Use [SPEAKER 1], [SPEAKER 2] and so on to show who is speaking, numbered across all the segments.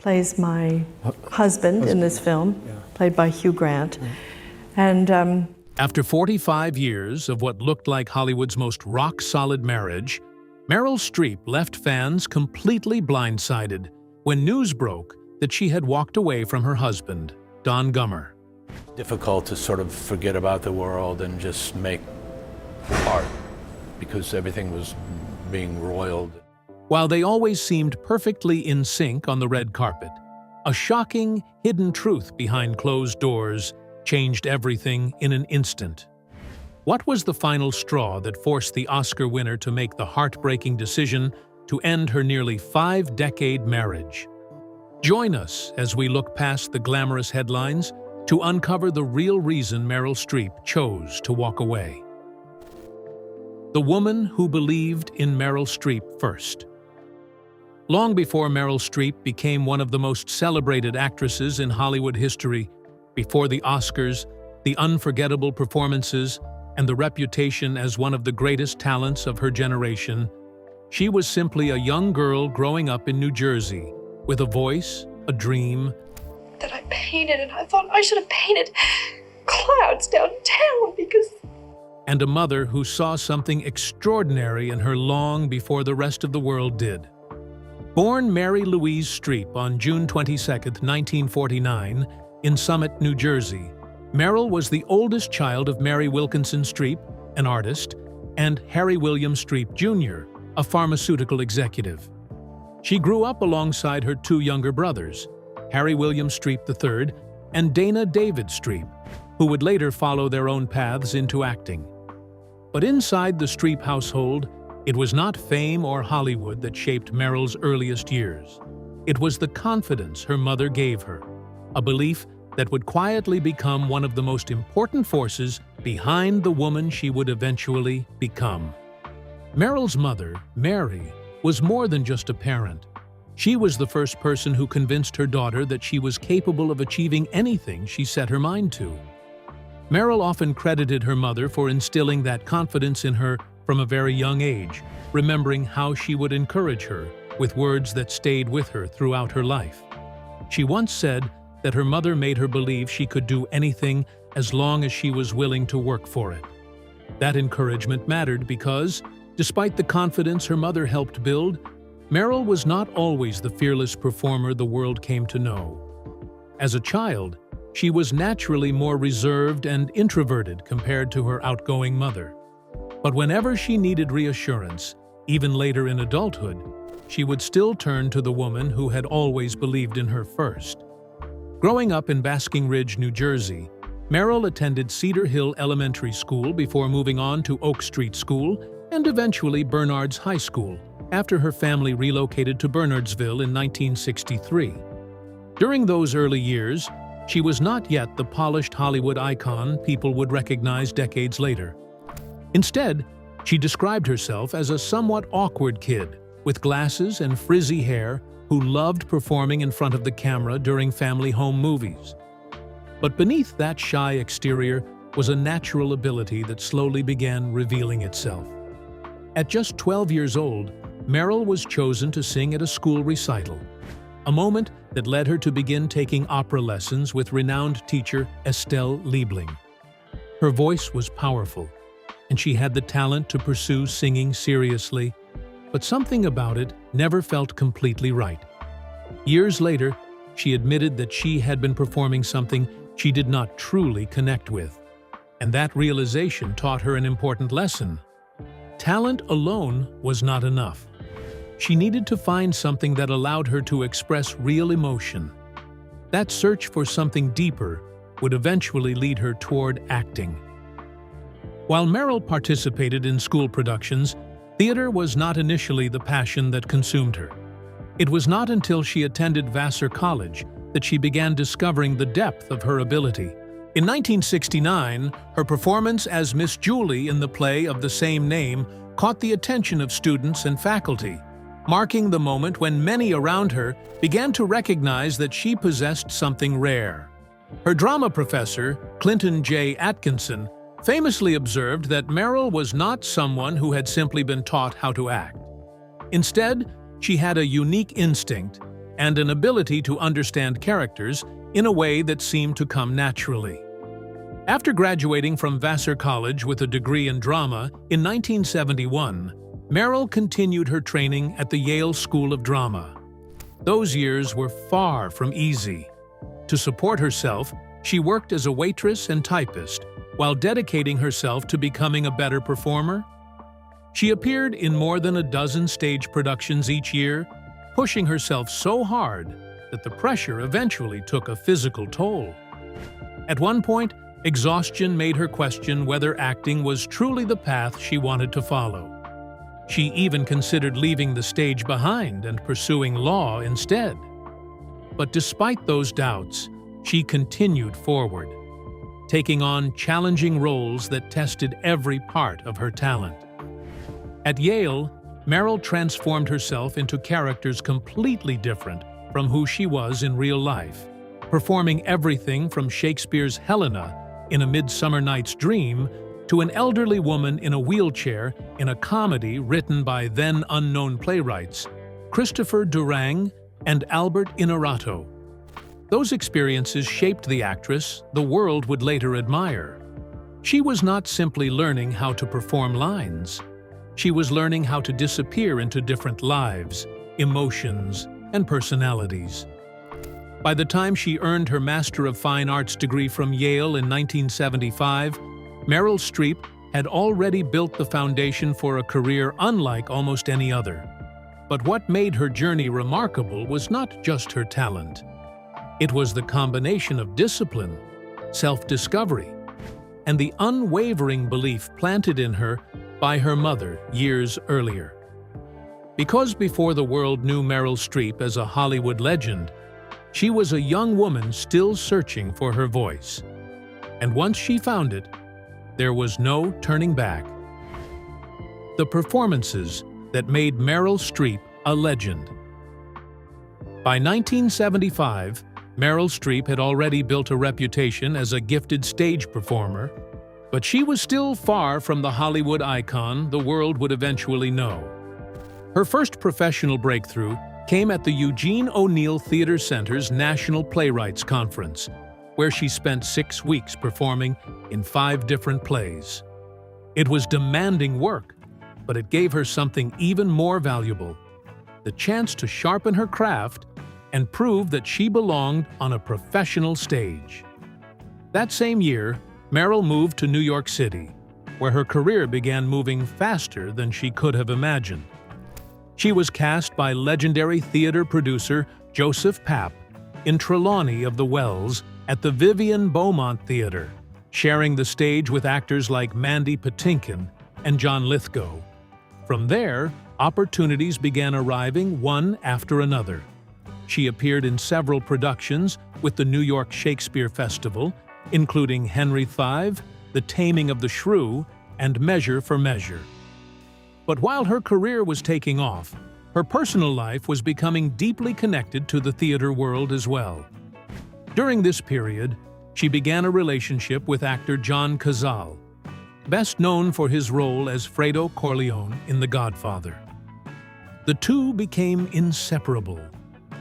[SPEAKER 1] plays my husband in this film, played by Hugh Grant. And
[SPEAKER 2] After 45 years of what looked like Hollywood's most rock-solid marriage, Meryl Streep left fans completely blindsided when news broke that she had walked away from her husband, Don Gummer.
[SPEAKER 3] Difficult to sort of forget about the world and just make art because everything was being roiled.
[SPEAKER 2] While they always seemed perfectly in sync on the red carpet, a shocking, hidden truth behind closed doors changed everything in an instant. What was the final straw that forced the Oscar winner to make the heartbreaking decision to end her nearly 5-decade marriage? Join us as we look past the glamorous headlines to uncover the real reason Meryl Streep chose to walk away. The woman who believed in Meryl Streep first. Long before Meryl Streep became one of the most celebrated actresses in Hollywood history, before the Oscars, the unforgettable performances, and the reputation as one of the greatest talents of her generation, she was simply a young girl growing up in New Jersey, with a voice, a dream,
[SPEAKER 4] that I painted, and I thought I should have painted clouds downtown because...
[SPEAKER 2] and a mother who saw something extraordinary in her long before the rest of the world did. Born Mary Louise Streep on June 22, 1949, in Summit, New Jersey, Meryl was the oldest child of Mary Wilkinson Streep, an artist, and Harry William Streep Jr., a pharmaceutical executive. She grew up alongside her two younger brothers, Harry William Streep III and Dana David Streep, who would later follow their own paths into acting. But inside the Streep household, it was not fame or Hollywood that shaped Meryl's earliest years. It was the confidence her mother gave her, a belief that would quietly become one of the most important forces behind the woman she would eventually become. Meryl's mother, Mary, was more than just a parent. She was the first person who convinced her daughter that she was capable of achieving anything she set her mind to. Meryl often credited her mother for instilling that confidence in her from a very young age, remembering how she would encourage her with words that stayed with her throughout her life. She once said that her mother made her believe she could do anything as long as she was willing to work for it. That encouragement mattered because, despite the confidence her mother helped build, Meryl was not always the fearless performer the world came to know. As a child, she was naturally more reserved and introverted compared to her outgoing mother. But whenever she needed reassurance, even later in adulthood, she would still turn to the woman who had always believed in her first. Growing up in Basking Ridge, New Jersey, Meryl attended Cedar Hill Elementary School before moving on to Oak Street School and eventually Bernards High School after her family relocated to Bernardsville in 1963. During those early years, she was not yet the polished Hollywood icon people would recognize decades later. Instead, she described herself as a somewhat awkward kid with glasses and frizzy hair who loved performing in front of the camera during family home movies. But beneath that shy exterior was a natural ability that slowly began revealing itself. At just 12 years old, Meryl was chosen to sing at a school recital, a moment that led her to begin taking opera lessons with renowned teacher Estelle Liebling. Her voice was powerful, and she had the talent to pursue singing seriously, but something about it never felt completely right. Years later, she admitted that she had been performing something she did not truly connect with, and that realization taught her an important lesson. Talent alone was not enough. She needed to find something that allowed her to express real emotion. That search for something deeper would eventually lead her toward acting. While Meryl participated in school productions, theater was not initially the passion that consumed her. It was not until she attended Vassar College that she began discovering the depth of her ability. In 1969, her performance as Miss Julie in the play of the same name caught the attention of students and faculty, marking the moment when many around her began to recognize that she possessed something rare. Her drama professor, Clinton J. Atkinson, famously observed that Meryl was not someone who had simply been taught how to act. Instead, she had a unique instinct, and an ability to understand characters in a way that seemed to come naturally. After graduating from Vassar College with a degree in drama in 1971, Meryl continued her training at the Yale School of Drama. Those years were far from easy. To support herself, she worked as a waitress and typist while dedicating herself to becoming a better performer. She appeared in more than a dozen stage productions each year, pushing herself so hard that the pressure eventually took a physical toll. At one point, exhaustion made her question whether acting was truly the path she wanted to follow. She even considered leaving the stage behind and pursuing law instead. But despite those doubts, she continued forward, taking on challenging roles that tested every part of her talent. At Yale, Meryl transformed herself into characters completely different from who she was in real life, performing everything from Shakespeare's Helena in A Midsummer Night's Dream to an elderly woman in a wheelchair in a comedy written by then-unknown playwrights Christopher Durang and Albert Inarritu. Those experiences shaped the actress the world would later admire. She was not simply learning how to perform lines. She was learning how to disappear into different lives, emotions, and personalities. By the time she earned her Master of Fine Arts degree from Yale in 1975, Meryl Streep had already built the foundation for a career unlike almost any other. But what made her journey remarkable was not just her talent. It was the combination of discipline, self-discovery, and the unwavering belief planted in her by her mother years earlier. Because before the world knew Meryl Streep as a Hollywood legend, she was a young woman still searching for her voice. And once she found it, there was no turning back. The performances that made Meryl Streep a legend. By 1975, Meryl Streep had already built a reputation as a gifted stage performer, but she was still far from the Hollywood icon the world would eventually know. Her first professional breakthrough came at the Eugene O'Neill Theater Center's National Playwrights Conference, where she spent 6 weeks performing in 5 different plays. It was demanding work, but it gave her something even more valuable: the chance to sharpen her craft and prove that she belonged on a professional stage. That same year, Meryl moved to New York City, where her career began moving faster than she could have imagined. She was cast by legendary theater producer Joseph Papp in Trelawney of the Wells at the Vivian Beaumont Theater, sharing the stage with actors like Mandy Patinkin and John Lithgow. From there, opportunities began arriving one after another. She appeared in several productions with the New York Shakespeare Festival, including Henry V, The Taming of the Shrew, and Measure for Measure. But while her career was taking off, her personal life was becoming deeply connected to the theater world as well. During this period, she began a relationship with actor John Cazale, best known for his role as Fredo Corleone in The Godfather. The two became inseparable,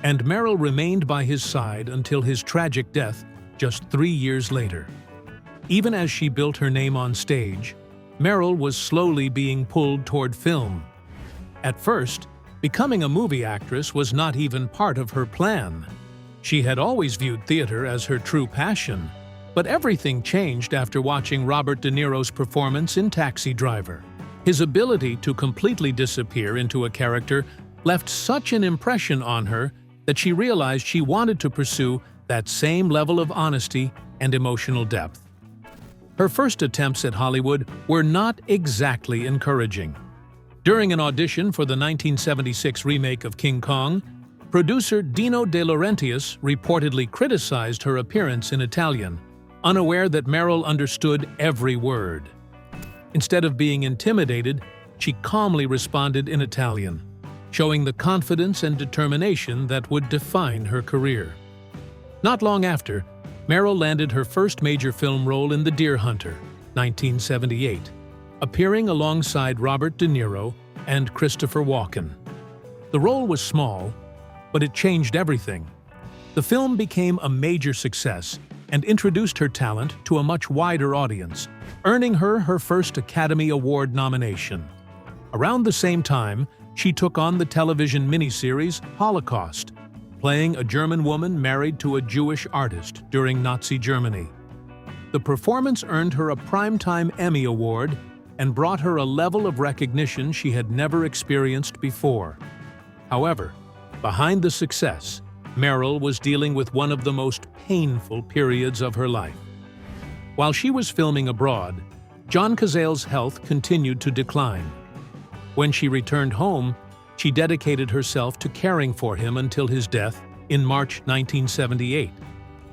[SPEAKER 2] and Meryl remained by his side until his tragic death just 3 years later. Even as she built her name on stage, Meryl was slowly being pulled toward film. At first, becoming a movie actress was not even part of her plan. She had always viewed theater as her true passion, but everything changed after watching Robert De Niro's performance in Taxi Driver. His ability to completely disappear into a character left such an impression on her that she realized she wanted to pursue that same level of honesty and emotional depth. Her first attempts at Hollywood were not exactly encouraging. During an audition for the 1976 remake of King Kong, producer Dino De Laurentiis reportedly criticized her appearance in Italian, unaware that Meryl understood every word. Instead of being intimidated, she calmly responded in Italian, showing the confidence and determination that would define her career. Not long after, Meryl landed her first major film role in The Deer Hunter, 1978, appearing alongside Robert De Niro and Christopher Walken. The role was small, but it changed everything. The film became a major success and introduced her talent to a much wider audience, earning her her first Academy Award nomination. Around the same time, she took on the television miniseries Holocaust, playing a German woman married to a Jewish artist during Nazi Germany. The performance earned her a Primetime Emmy Award and brought her a level of recognition she had never experienced before. However, behind the success, Meryl was dealing with one of the most painful periods of her life. While she was filming abroad, John Cazale's health continued to decline. When she returned home, she dedicated herself to caring for him until his death in March 1978.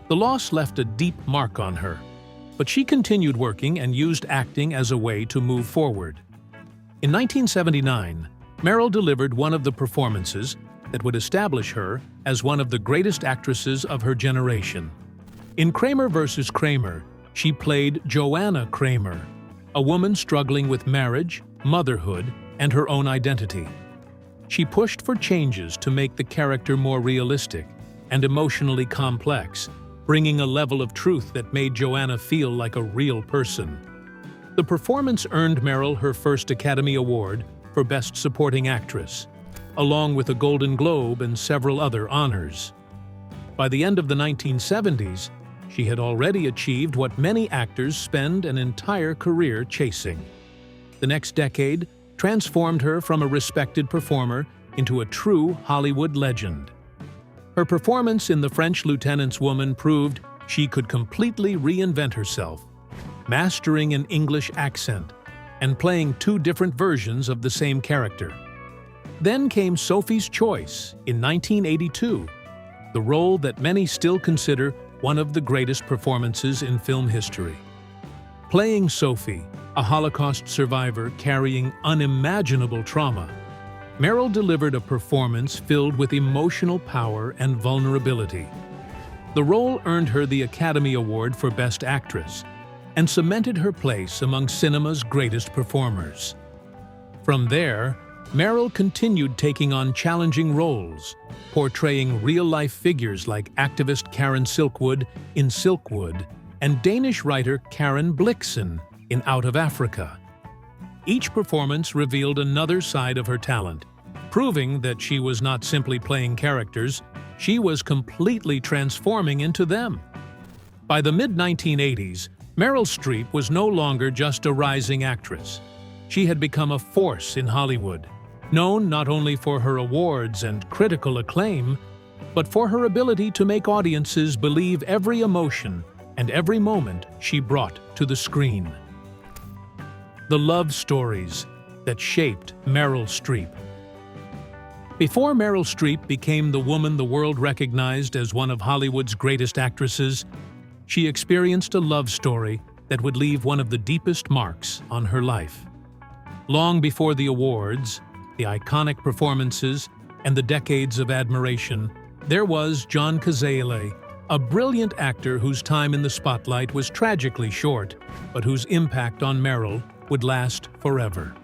[SPEAKER 2] The loss left a deep mark on her, but she continued working and used acting as a way to move forward. In 1979, Meryl delivered one of the performances that would establish her as one of the greatest actresses of her generation. In Kramer vs. Kramer, she played Joanna Kramer, a woman struggling with marriage, motherhood, and her own identity. She pushed for changes to make the character more realistic and emotionally complex, bringing a level of truth that made Joanna feel like a real person. The performance earned Meryl her first Academy Award for Best Supporting Actress, along with a Golden Globe and several other honors. By the end of the 1970s, she had already achieved what many actors spend an entire career chasing. The next decade transformed her from a respected performer into a true Hollywood legend. Her performance in The French Lieutenant's Woman proved she could completely reinvent herself, mastering an English accent and playing two different versions of the same character. Then came Sophie's Choice in 1982, the role that many still consider one of the greatest performances in film history. Playing Sophie, a Holocaust survivor carrying unimaginable trauma, Meryl delivered a performance filled with emotional power and vulnerability. The role earned her the Academy Award for Best Actress and cemented her place among cinema's greatest performers. From there, Meryl continued taking on challenging roles, portraying real-life figures like activist Karen Silkwood in Silkwood and Danish writer Karen Blixen in Out of Africa. Each performance revealed another side of her talent, proving that she was not simply playing characters, she was completely transforming into them. By the mid-1980s, Meryl Streep was no longer just a rising actress. She had become a force in Hollywood, known not only for her awards and critical acclaim, but for her ability to make audiences believe every emotion and every moment she brought to the screen. The love stories that shaped Meryl Streep. Before Meryl Streep became the woman the world recognized as one of Hollywood's greatest actresses, she experienced a love story that would leave one of the deepest marks on her life. Long before the awards, the iconic performances, and the decades of admiration, there was John Cazale, a brilliant actor whose time in the spotlight was tragically short, but whose impact on Meryl would last forever.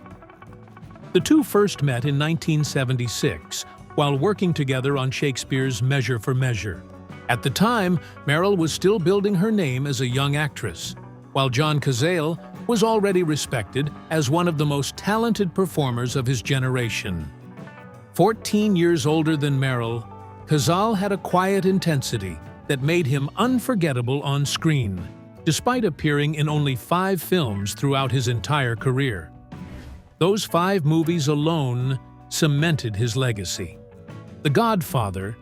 [SPEAKER 2] The two first met in 1976 while working together on Shakespeare's Measure for Measure. At the time, Meryl was still building her name as a young actress, while John Cazale was already respected as one of the most talented performers of his generation. 14 years older than Meryl, Cazale had a quiet intensity that made him unforgettable on screen, despite appearing in only 5 films throughout his entire career. Those 5 movies alone cemented his legacy. The Godfather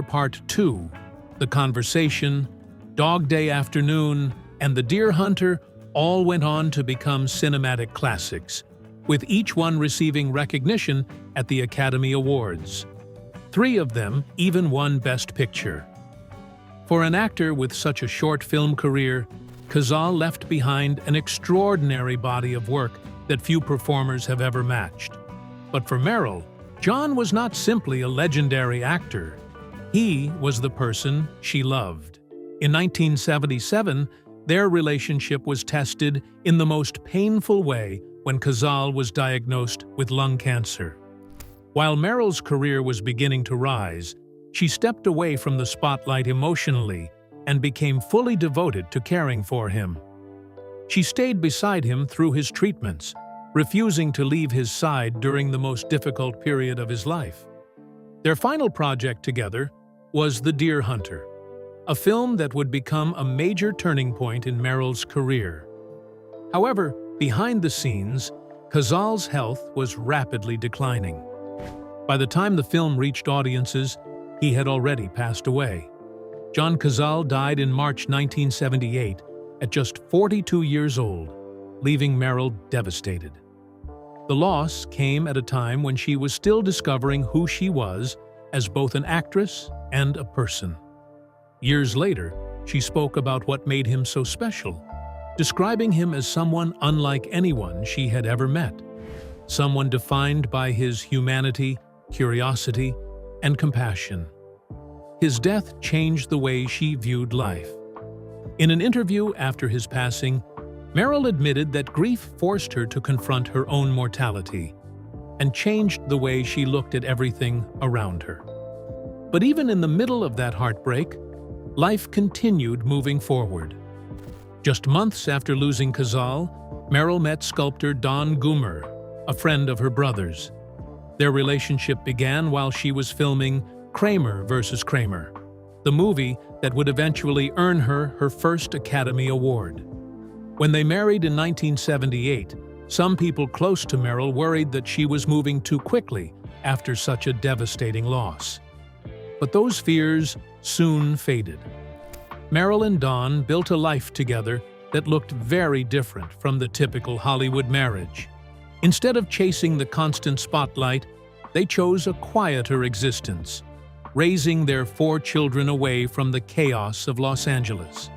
[SPEAKER 2] Part 2, The Conversation, Dog Day Afternoon, and The Deer Hunter all went on to become cinematic classics, with each one receiving recognition at the Academy Awards. 3 of them even won Best Picture. For an actor with such a short film career, Cazale left behind an extraordinary body of work that few performers have ever matched. But for Meryl, John was not simply a legendary actor. He was the person she loved. In 1977, their relationship was tested in the most painful way when Cazale was diagnosed with lung cancer. While Meryl's career was beginning to rise, she stepped away from the spotlight emotionally and became fully devoted to caring for him. She stayed beside him through his treatments, refusing to leave his side during the most difficult period of his life. Their final project together was The Deer Hunter, a film that would become a major turning point in Meryl's career. However, behind the scenes, Cazal's health was rapidly declining. By the time the film reached audiences, he had already passed away. John Cazal died in March 1978 at just 42 years old, leaving Meryl devastated. The loss came at a time when she was still discovering who she was as both an actress and a person. Years later, she spoke about what made him so special, describing him as someone unlike anyone she had ever met, someone defined by his humanity, curiosity, and compassion. His death changed the way she viewed life. In an interview after his passing, Meryl admitted that grief forced her to confront her own mortality and changed the way she looked at everything around her. But even in the middle of that heartbreak, life continued moving forward. Just months after losing Cazal, Meryl met sculptor Don Goomer, a friend of her brother's. Their relationship began while she was filming Kramer vs. Kramer, the movie that would eventually earn her her first Academy Award. When they married in 1978, some people close to Meryl worried that she was moving too quickly after such a devastating loss. But those fears soon faded. Meryl and Don built a life together that looked very different from the typical Hollywood marriage. Instead of chasing the constant spotlight, they chose a quieter existence, raising their 4 children away from the chaos of Los Angeles.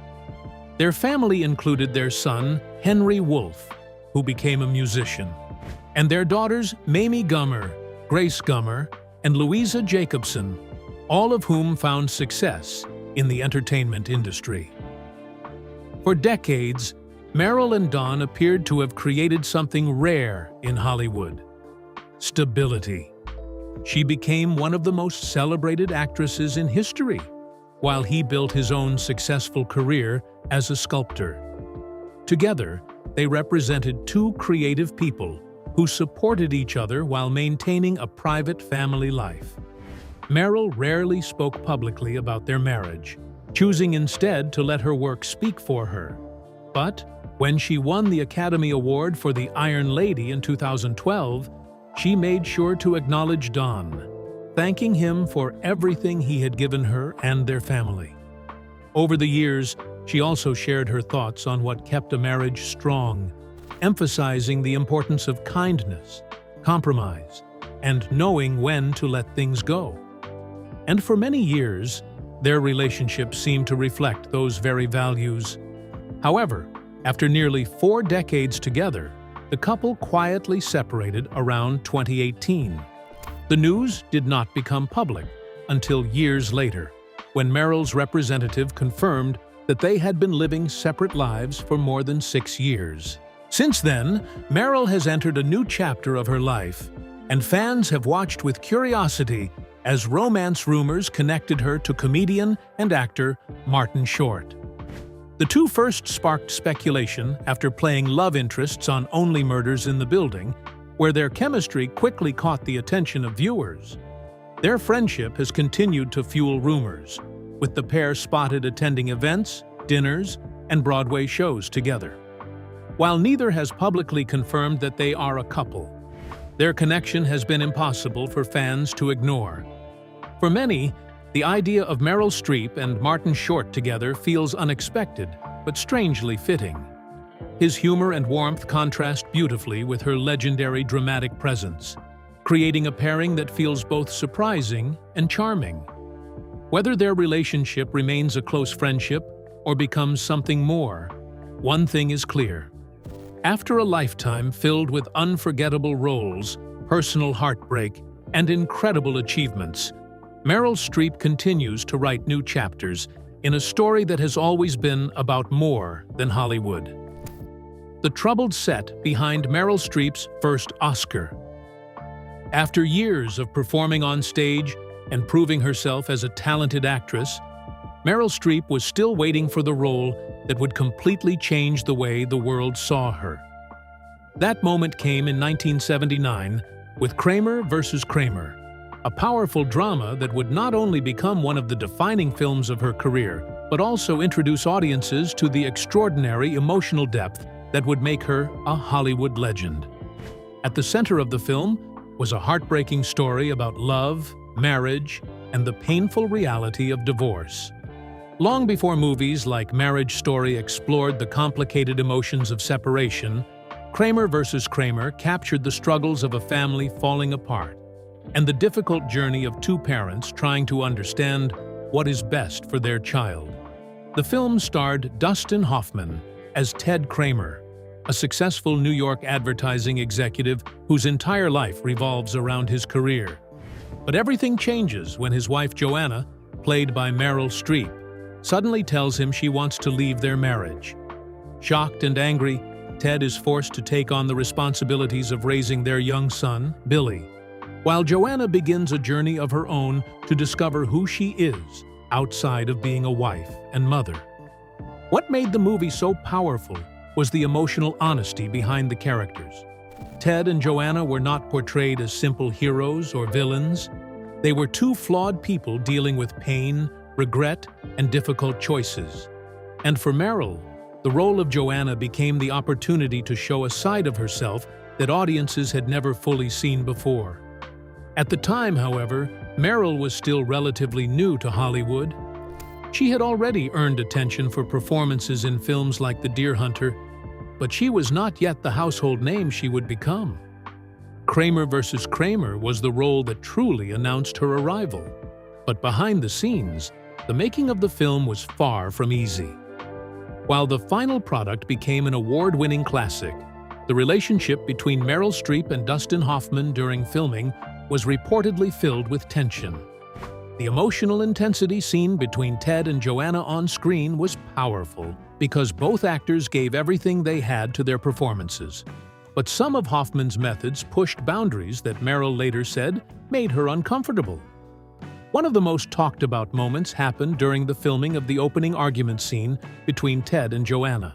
[SPEAKER 2] Their family included their son, Henry Wolfe, who became a musician, and their daughters, Mamie Gummer, Grace Gummer, and Louisa Jacobson, all of whom found success in the entertainment industry. For decades, Meryl and Don appeared to have created something rare in Hollywood: stability. She became one of the most celebrated actresses in history, while he built his own successful career as a sculptor. Together, they represented 2 creative people who supported each other while maintaining a private family life. Meryl rarely spoke publicly about their marriage, choosing instead to let her work speak for her. But when she won the Academy Award for The Iron Lady in 2012, she made sure to acknowledge Don, thanking him for everything he had given her and their family. Over the years, she also shared her thoughts on what kept a marriage strong, emphasizing the importance of kindness, compromise, and knowing when to let things go. And for many years, their relationship seemed to reflect those very values. However, after nearly 4 decades together, the couple quietly separated around 2018. The news did not become public until years later, when Meryl's representative confirmed that they had been living separate lives for more than 6 years. Since then, Meryl has entered a new chapter of her life, and fans have watched with curiosity as romance rumors connected her to comedian and actor Martin Short. The 2 first sparked speculation after playing love interests on Only Murders in the Building, where their chemistry quickly caught the attention of viewers. Their friendship has continued to fuel rumors, with the pair spotted attending events, dinners, and Broadway shows together. While neither has publicly confirmed that they are a couple, their connection has been impossible for fans to ignore. For many, the idea of Meryl Streep and Martin Short together feels unexpected, but strangely fitting. His humor and warmth contrast beautifully with her legendary dramatic presence, creating a pairing that feels both surprising and charming. Whether their relationship remains a close friendship or becomes something more, one thing is clear. After a lifetime filled with unforgettable roles, personal heartbreak, and incredible achievements, Meryl Streep continues to write new chapters in a story that has always been about more than Hollywood. The troubled set behind Meryl Streep's first Oscar. After years of performing on stage and proving herself as a talented actress, Meryl Streep was still waiting for the role that would completely change the way the world saw her. That moment came in 1979 with Kramer vs. Kramer, a powerful drama that would not only become one of the defining films of her career, but also introduce audiences to the extraordinary emotional depth that would make her a Hollywood legend. At the center of the film was a heartbreaking story about love, marriage, and the painful reality of divorce. Long before movies like Marriage Story explored the complicated emotions of separation, Kramer vs. Kramer captured the struggles of a family falling apart and the difficult journey of two parents trying to understand what is best for their child. The film starred Dustin Hoffman as Ted Kramer, a successful New York advertising executive whose entire life revolves around his career. But everything changes when his wife Joanna, played by Meryl Streep, suddenly tells him she wants to leave their marriage. Shocked and angry, Ted is forced to take on the responsibilities of raising their young son, Billy, while Joanna begins a journey of her own to discover who she is outside of being a wife and mother. What made the movie so powerful was the emotional honesty behind the characters. Ted and Joanna were not portrayed as simple heroes or villains. They were two flawed people dealing with pain, regret, and difficult choices. And for Meryl, the role of Joanna became the opportunity to show a side of herself that audiences had never fully seen before. At the time, however, Meryl was still relatively new to Hollywood. She had already earned attention for performances in films like The Deer Hunter, but she was not yet the household name she would become. Kramer vs. Kramer was the role that truly announced her arrival. But behind the scenes, the making of the film was far from easy. While the final product became an award-winning classic, the relationship between Meryl Streep and Dustin Hoffman during filming was reportedly filled with tension. The emotional intensity seen between Ted and Joanna on screen was powerful because both actors gave everything they had to their performances. But some of Hoffman's methods pushed boundaries that Meryl later said made her uncomfortable. One of the most talked about moments happened during the filming of the opening argument scene between Ted and Joanna.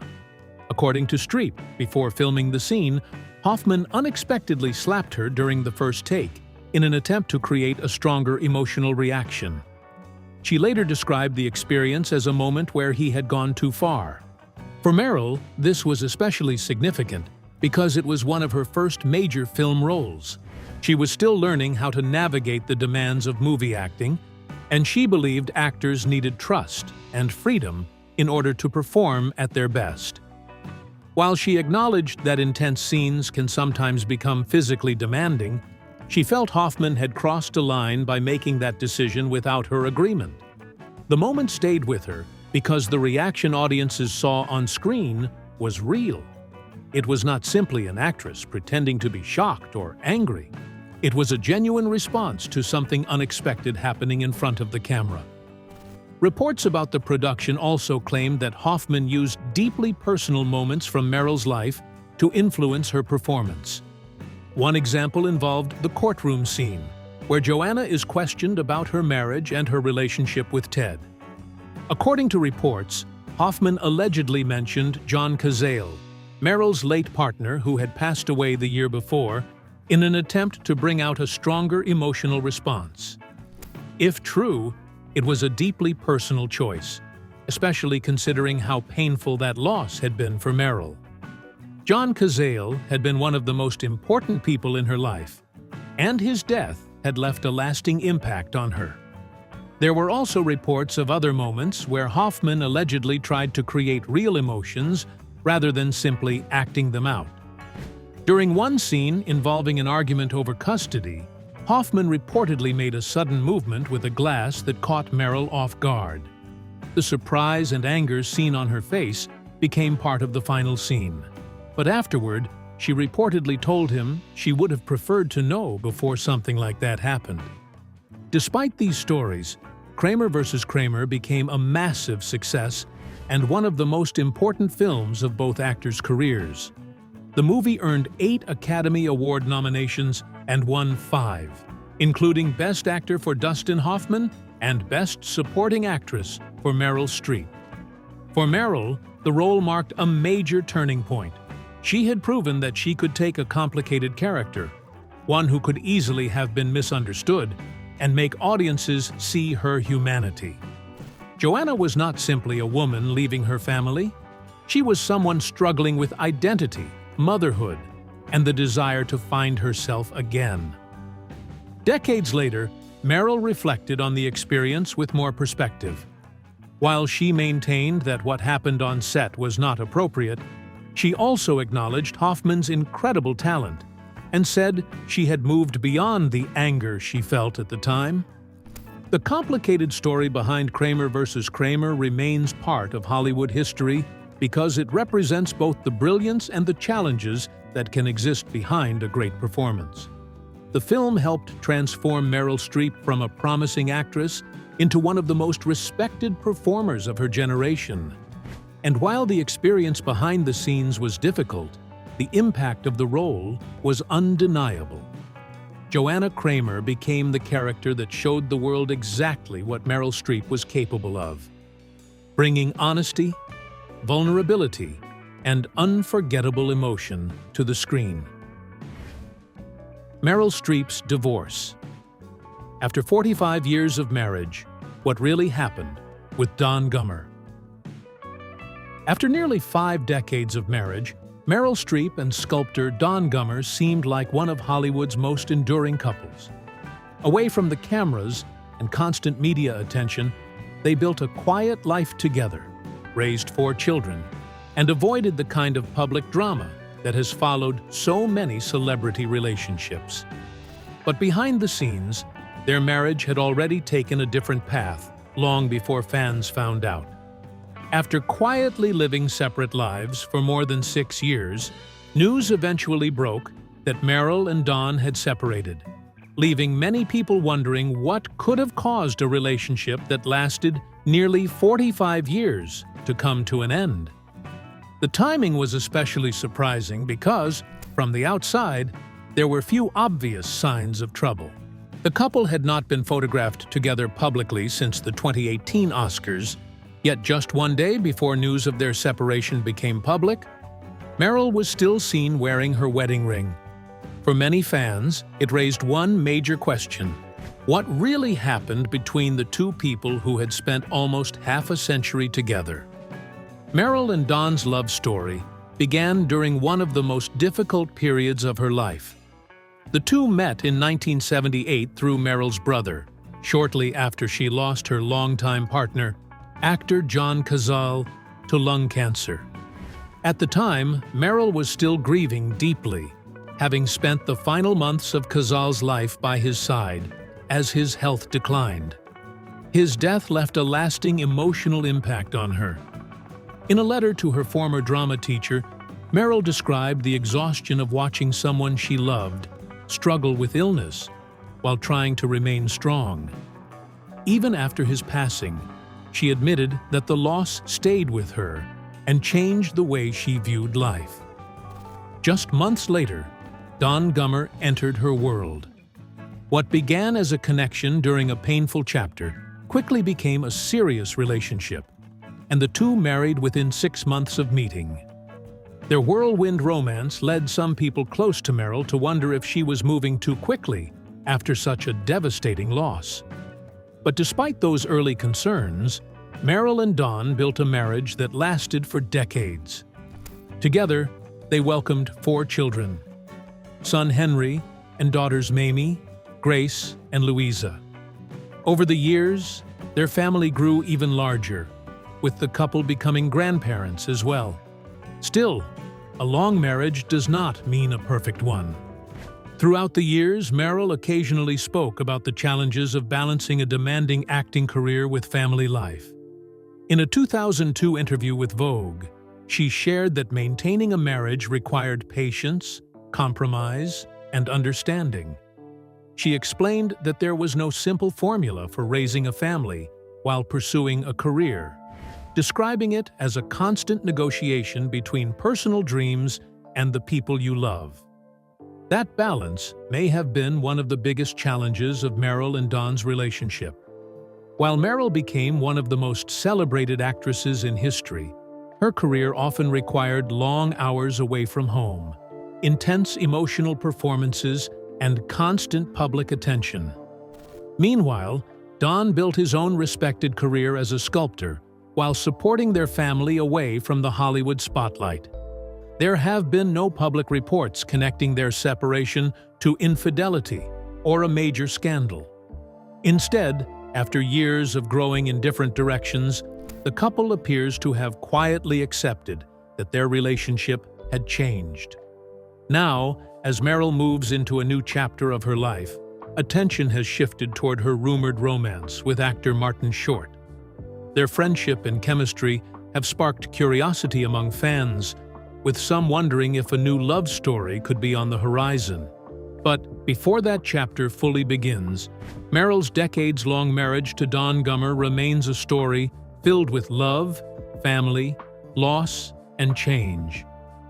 [SPEAKER 2] According to Streep, before filming the scene, Hoffman unexpectedly slapped her during the first take in an attempt to create a stronger emotional reaction. She later described the experience as a moment where he had gone too far. For Meryl, this was especially significant because it was one of her first major film roles. She was still learning how to navigate the demands of movie acting, and she believed actors needed trust and freedom in order to perform at their best. While she acknowledged that intense scenes can sometimes become physically demanding, she felt Hoffman had crossed a line by making that decision without her agreement. The moment stayed with her because the reaction audiences saw on screen was real. It was not simply an actress pretending to be shocked or angry. It was a genuine response to something unexpected happening in front of the camera. Reports about the production also claimed that Hoffman used deeply personal moments from Meryl's life to influence her performance. One example involved the courtroom scene, where Joanna is questioned about her marriage and her relationship with Ted. According to reports, Hoffman allegedly mentioned John Cazale, Meryl's late partner who had passed away the year before, in an attempt to bring out a stronger emotional response. If true, it was a deeply personal choice, especially considering how painful that loss had been for Meryl. John Cazale had been one of the most important people in her life, and his death had left a lasting impact on her. There were also reports of other moments where Hoffman allegedly tried to create real emotions rather than simply acting them out. During one scene involving an argument over custody, Hoffman reportedly made a sudden movement with a glass that caught Meryl off guard. The surprise and anger seen on her face became part of the final scene. But afterward, she reportedly told him she would have preferred to know before something like that happened. Despite these stories, Kramer vs. Kramer became a massive success and one of the most important films of both actors' careers. The movie earned 8 Academy Award nominations and won 5, including Best Actor for Dustin Hoffman and Best Supporting Actress for Meryl Streep. For Meryl, the role marked a major turning point. She had proven that she could take a complicated character, one who could easily have been misunderstood, and make audiences see her humanity. Joanna was not simply a woman leaving her family. She was someone struggling with identity, motherhood, and the desire to find herself again. Decades later, Meryl reflected on the experience with more perspective. While she maintained that what happened on set was not appropriate, she also acknowledged Hoffman's incredible talent and said she had moved beyond the anger she felt at the time. The complicated story behind Kramer vs. Kramer remains part of Hollywood history because it represents both the brilliance and the challenges that can exist behind a great performance. The film helped transform Meryl Streep from a promising actress into one of the most respected performers of her generation. And while the experience behind the scenes was difficult, the impact of the role was undeniable. Joanna Kramer became the character that showed the world exactly what Meryl Streep was capable of, bringing honesty, vulnerability, and unforgettable emotion to the screen. Meryl Streep's divorce. After 45 years of marriage, what really happened with Don Gummer? After nearly 5 decades of marriage, Meryl Streep and sculptor Don Gummer seemed like one of Hollywood's most enduring couples. Away from the cameras and constant media attention, they built a quiet life together, raised 4 children, and avoided the kind of public drama that has followed so many celebrity relationships. But behind the scenes, their marriage had already taken a different path long before fans found out. After quietly living separate lives for more than 6 years, news eventually broke that Meryl and Don had separated, leaving many people wondering what could have caused a relationship that lasted nearly 45 years to come to an end. The timing was especially surprising because, from the outside, there were few obvious signs of trouble. The couple had not been photographed together publicly since the 2018 Oscars, yet just one day before news of their separation became public, Meryl was still seen wearing her wedding ring. For many fans, it raised one major question: what really happened between the two people who had spent almost half a century together? Meryl and Don's love story began during one of the most difficult periods of her life. The two met in 1978 through Meryl's brother, shortly after she lost her longtime partner, actor John Cazale, to lung cancer. At the time, Meryl was still grieving deeply, having spent the final months of Cazale's life by his side as his health declined. His death left a lasting emotional impact on her. In a letter to her former drama teacher, Meryl described the exhaustion of watching someone she loved struggle with illness while trying to remain strong. Even after his passing, she admitted that the loss stayed with her and changed the way she viewed life. Just months later, Don Gummer entered her world. What began as a connection during a painful chapter quickly became a serious relationship, and the two married within 6 months of meeting. Their whirlwind romance led some people close to Meryl to wonder if she was moving too quickly after such a devastating loss. But despite those early concerns, Meryl and Don built a marriage that lasted for decades. Together, they welcomed 4 children: son Henry and daughters Mamie, Grace, and Louisa. Over the years, their family grew even larger, with the couple becoming grandparents as well. Still, a long marriage does not mean a perfect one. Throughout the years, Meryl occasionally spoke about the challenges of balancing a demanding acting career with family life. In a 2002 interview with Vogue, she shared that maintaining a marriage required patience, compromise, and understanding. She explained that there was no simple formula for raising a family while pursuing a career, describing it as a constant negotiation between personal dreams and the people you love. That balance may have been one of the biggest challenges of Meryl and Don's relationship. While Meryl became one of the most celebrated actresses in history, her career often required long hours away from home, intense emotional performances, and constant public attention. Meanwhile, Don built his own respected career as a sculptor while supporting their family away from the Hollywood spotlight. There have been no public reports connecting their separation to infidelity or a major scandal. Instead, after years of growing in different directions, the couple appears to have quietly accepted that their relationship had changed. Now, as Meryl moves into a new chapter of her life, attention has shifted toward her rumored romance with actor Martin Short. Their friendship and chemistry have sparked curiosity among fans, with some wondering if a new love story could be on the horizon. But before that chapter fully begins, Meryl's decades-long marriage to Don Gummer remains a story filled with love, family, loss, and change.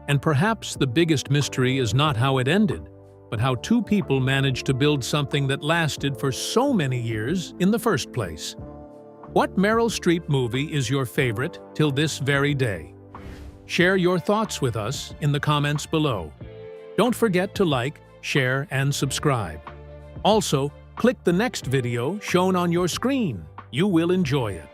[SPEAKER 2] And perhaps the biggest mystery is not how it ended, but how two people managed to build something that lasted for so many years in the first place. What Meryl Streep movie is your favorite till this very day? Share your thoughts with us in the comments below. Don't forget to like, share, and subscribe. Also, click the next video shown on your screen. You will enjoy it.